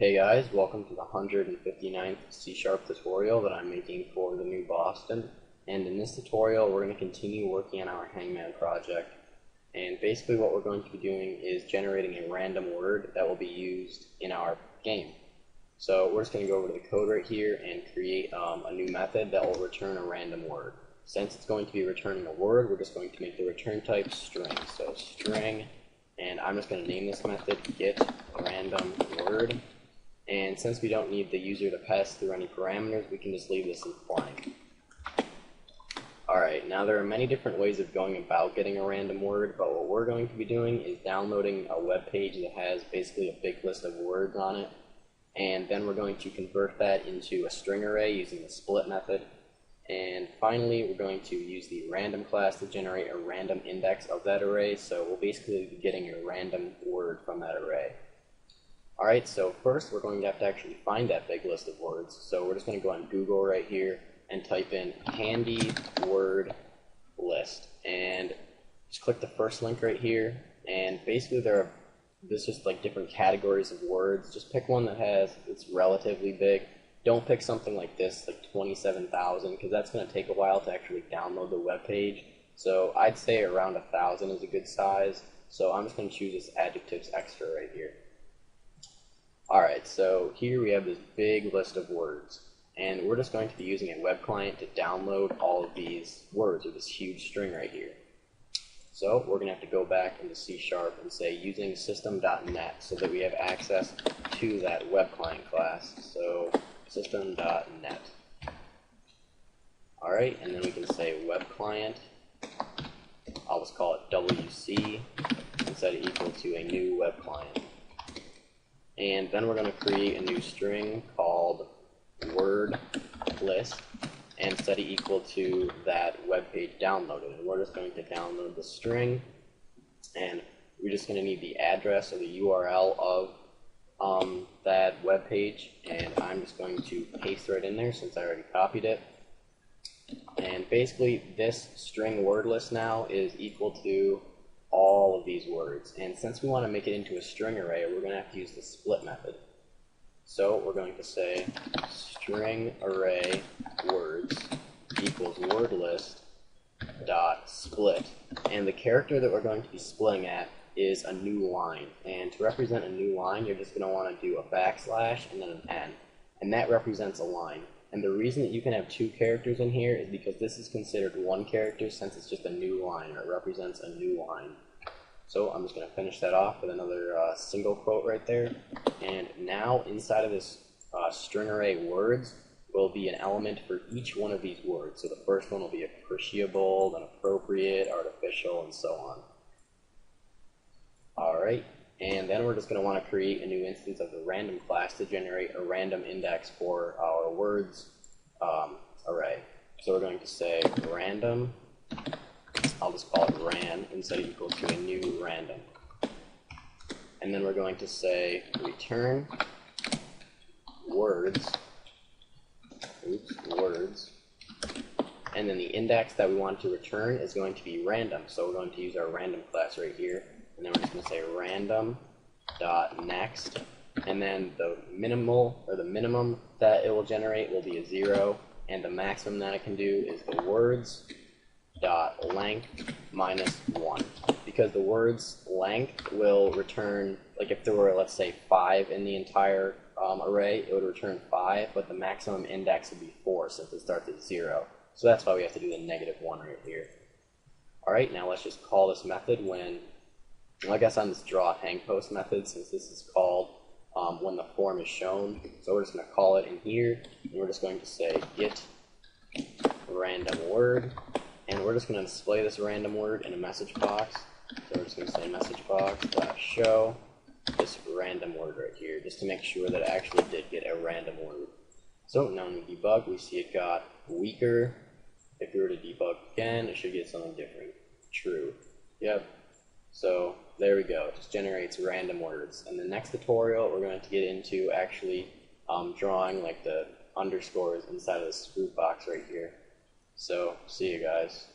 Hey guys, welcome to the 159th C# tutorial that I'm making for the new Boston. And in this tutorial we're going to continue working on our Hangman project. And basically what we're going to be doing is generating a random word that will be used in our game. So we're just going to go over to the code right here and create a new method that will return a random word. Since it's going to be returning a word, we're just going to make the return type string. So string, and I'm just going to name this method get random word. And since we don't need the user to pass through any parameters, we can just leave this in blank. Alright, now there are many different ways of going about getting a random word, but what we're going to be doing is downloading a web page that has basically a big list of words on it, and then we're going to convert that into a string array using the split method. And finally, we're going to use the random class to generate a random index of that array, so we'll basically be getting a random word from that array. Alright, so first we're going to have to actually find that big list of words. So we're just going to go on Google right here and type in handy word list. And just click the first link right here. And basically there's just like different categories of words. Just pick one it's relatively big. Don't pick something like this, like 27,000, because that's going to take a while to actually download the web page. So I'd say around 1,000 is a good size. So I'm just going to choose this adjectives extra right here. Alright, so here we have this big list of words, and we're just going to be using a web client to download all of these words, or this huge string right here. So we're going to have to go back into C# and say using system.net so that we have access to that web client class. So system.net. Alright, and then we can say web client, I'll just call it WC, and set it equal to a new web client. And then we're going to create a new string called word list and set it equal to that web page downloaded. And we're just going to download the string, and we're just going to need the address or the URL of that web page, and I'm just going to paste right in there since I already copied it. And basically this string word list now is equal to all of these words, and since we want to make it into a string array, we're going to have to use the split method. So we're going to say string array words equals word list dot split, and the character that we're going to be splitting at is a new line, and to represent a new line you're just going to want to do a backslash and then an N, and that represents a line. And the reason that you can have two characters in here is because this is considered one character since it's just a new line, or it represents a new line. So I'm just going to finish that off with another single quote right there. And now inside of this string array words will be an element for each one of these words. So the first one will be appreciable, then appropriate, artificial, and so on. Alright, and then we're just going to want to create a new instance of the random class to generate a random index for our words array. So we're going to say random, I'll just call it ran, and set it equal to a new random. And then we're going to say return words, and then the index that we want to return is going to be random. So we're going to use our random class right here, and then we're just going to say random dot next, and then the minimum that it will generate will be a 0, and the maximum that it can do is the words dot length minus 1, because the words length will return, like if there were, let's say, 5 in the entire array, it would return 5, but the maximum index would be 4 since it starts at 0. So that's why we have to do the -1 right here. Alright, now let's just call this method when, well, I guess on this draw hang post method, since this is called when the form is shown. So we're just going to call it in here, and we're just going to say get random word, and we're just going to display this random word in a message box. So we're just going to say message box dot show this random word right here, just to make sure that it actually did get a random word. So now when we debug, we see it got weaker. If we were to debug again, it should get something different. True. Yep. So there we go, it just generates random words. In the next tutorial, we're going to get into actually drawing like the underscores inside of this group box right here. So see you guys.